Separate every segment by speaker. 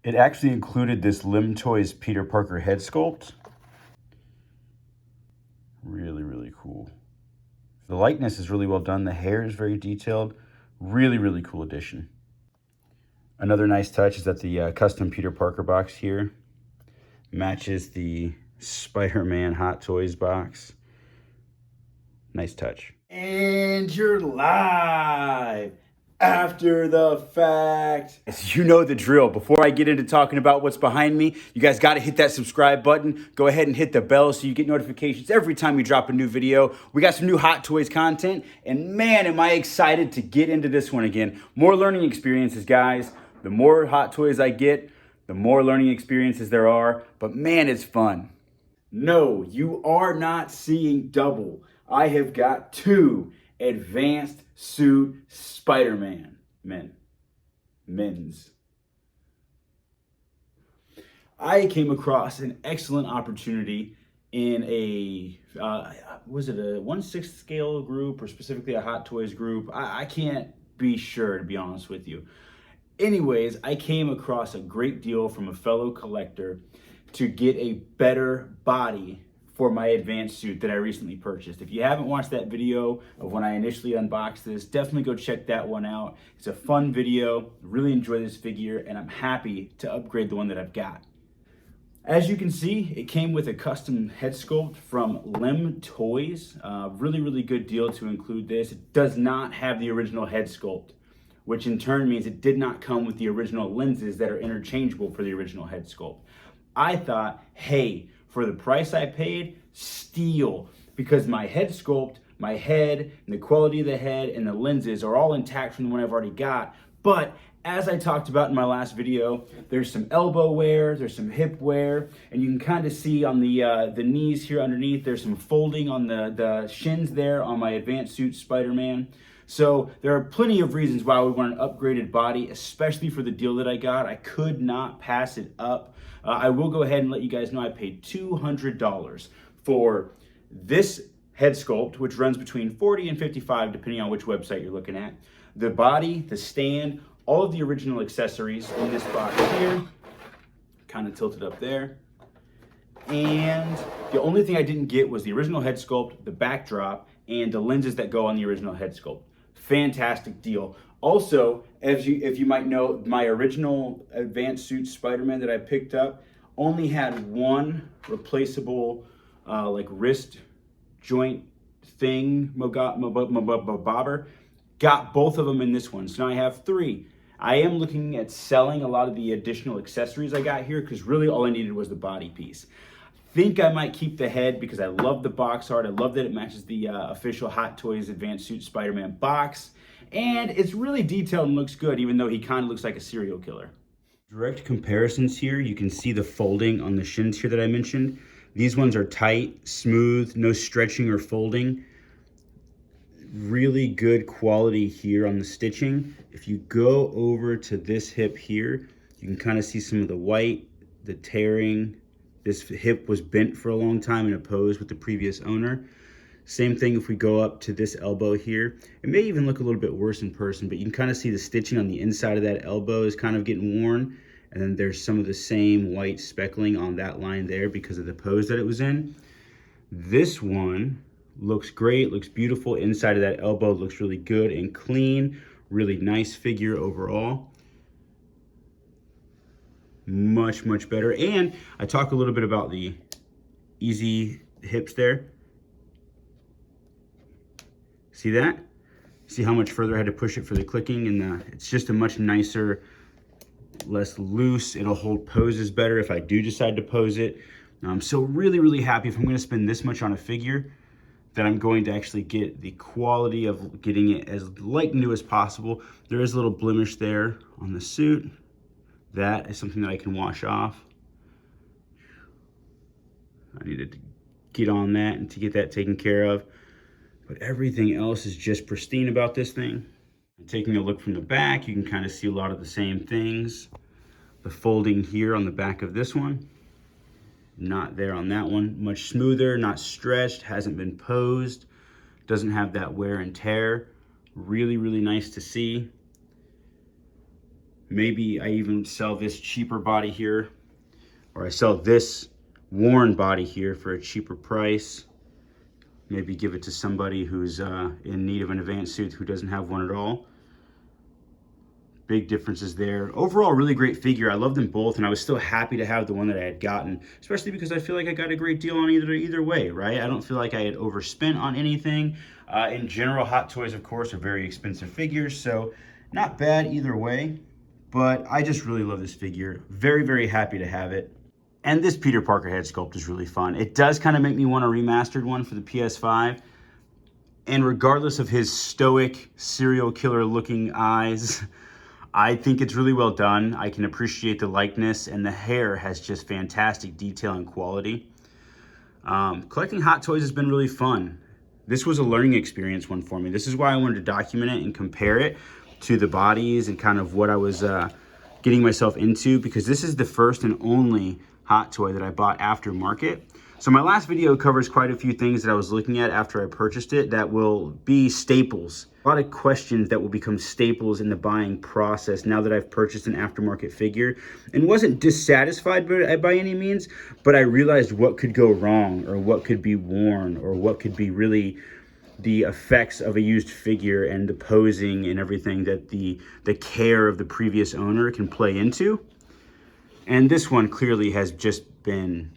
Speaker 1: It actually included this Lim Toys Peter Parker head sculpt. Really, really cool. The likeness is really well done. The hair is very detailed. Really, really cool addition. Another nice touch is that the custom Peter Parker box here matches the Spider-Man Hot Toys box. Nice touch. And you're live after the fact. As you know the drill. Before I get into talking about what's behind me, you guys got to hit that subscribe button. Go ahead and hit the bell so you get notifications every time we drop a new video. We got some new Hot Toys content, and man, am I excited to get into this one again. More learning experiences, guys. The more Hot Toys I get, the more learning experiences there are, but man, it's fun. No, you are not seeing double. I have got two advanced suit Spider-Man men's. I came across an excellent opportunity in a, was it a 1/6 scale group or specifically a Hot Toys group? I can't be sure, to be honest with you. Anyways, I came across a great deal from a fellow collector to get a better body for my advanced suit that I recently purchased. If you haven't watched that video of when I initially unboxed this, definitely go check that one out. It's a fun video, really enjoy this figure, and I'm happy to upgrade the one that I've got. As you can see, it came with a custom head sculpt from Lim Toys. Really, really good deal to include this. It does not have the original head sculpt, which in turn means it did not come with the original lenses that are interchangeable for the original head sculpt. I thought, hey, for the price I paid, steal, because my head sculpt, my head, and the quality of the head and the lenses are all intact from the one I've already got. But as I talked about in my last video, there's some elbow wear, there's some hip wear, and you can kind of see on the knees here underneath, there's some folding on the shins there on my advanced suit Spider-Man. So there are plenty of reasons why we want an upgraded body, especially for the deal that I got. I could not pass it up. I will go ahead and let you guys know I paid $200 for this head sculpt, which runs between $40 and $55, depending on which website you're looking at. The body, the stand, all of the original accessories in this box here, kind of tilted up there. And the only thing I didn't get was the original head sculpt, the backdrop, and the lenses that go on the original head sculpt. Fantastic deal. Also, if you might know, my original advanced suit Spider-Man that I picked up only had one replaceable like wrist joint thing, bobber. Got both of them in this one, so now I have three. I am looking at selling a lot of the additional accessories I got here because really all I needed was the body piece. Think I might keep the head because I love the box art. I love that it matches the official Hot Toys Advanced Suit Spider-Man box. And it's really detailed and looks good, even though he kind of looks like a serial killer. Direct comparisons here. You can see the folding on the shins here that I mentioned. These ones are tight, smooth, no stretching or folding. Really good quality here on the stitching. If you go over to this hip here, you can kind of see some of the white, the tearing. This hip was bent for a long time and opposed with the previous owner. Same thing if we go up to this elbow here. It may even look a little bit worse in person, but you can kind of see the stitching on the inside of that elbow is kind of getting worn. And then there's some of the same white speckling on that line there because of the pose that it was in. This one looks great, looks beautiful. Inside of that elbow looks really good and clean. Really nice figure overall. Much, much better. And I talk a little bit about the easy hips there. See that? See how much further I had to push it for the clicking, and it's just a much nicer, less loose. It'll hold poses better if I do decide to pose it. So really, really happy if I'm going to spend this much on a figure that I'm going to actually get the quality of getting it as light new as possible. There is a little blemish there on the suit. That is something that I can wash off. I needed to get on that and to get that taken care of. But everything else is just pristine about this thing. And taking a look from the back, you can kind of see a lot of the same things. The folding here on the back of this one, not there on that one. Much smoother, not stretched, hasn't been posed, doesn't have that wear and tear. Really, really nice to see. Maybe I even sell this cheaper body here, or I sell this worn body here for a cheaper price. Maybe give it to somebody who's in need of an advanced suit who doesn't have one at all. Big differences there. Overall, really great figure. I love them both, and I was still happy to have the one that I had gotten, especially because I feel like I got a great deal on either way, right? I don't feel like I had overspent on anything. In general, Hot Toys, of course, are very expensive figures, so not bad either way, but I just really love this figure. Very, very happy to have it. And this Peter Parker head sculpt is really fun. It does kind of make me want a remastered one for the PS5. And regardless of his stoic, serial killer looking eyes, I think it's really well done. I can appreciate the likeness, and the hair has just fantastic detail and quality. Collecting Hot Toys has been really fun. This was a learning experience one for me. This is why I wanted to document it and compare it to the bodies and kind of what I was getting myself into, because this is the first and only Hot Toy that I bought aftermarket. So my last video covers quite a few things that I was looking at after I purchased it that will be staples. A lot of questions that will become staples in the buying process now that I've purchased an aftermarket figure, and wasn't dissatisfied by any means, but I realized what could go wrong, or what could be worn, or what could be really the effects of a used figure and the posing and everything that the care of the previous owner can play into. And this one clearly has just been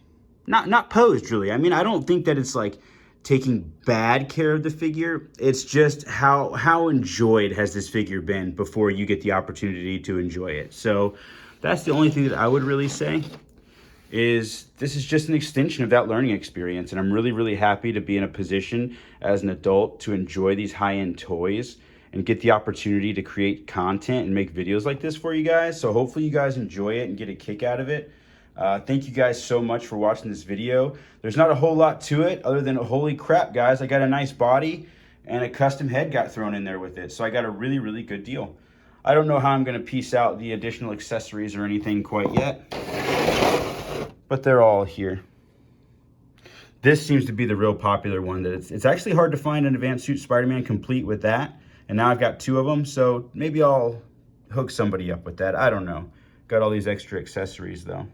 Speaker 1: not posed really. I mean, I don't think that it's like taking bad care of the figure. It's just how enjoyed has this figure been before you get the opportunity to enjoy it. So that's the only thing that I would really say, is this is just an extension of that learning experience. And I'm really, really happy to be in a position as an adult to enjoy these high-end toys and get the opportunity to create content and make videos like this for you guys. So hopefully you guys enjoy it and get a kick out of it. Thank you guys so much for watching this video. There's not a whole lot to it other than, holy crap guys, I got a nice body and a custom head got thrown in there with it. So I got a really, really good deal. I don't know how I'm gonna piece out the additional accessories or anything quite yet, but they're all here. This seems to be the real popular one. That it's actually hard to find an advanced suit Spider-Man complete with that. And now I've got 2 of them, so maybe I'll hook somebody up with that. I don't know. Got all these extra accessories though.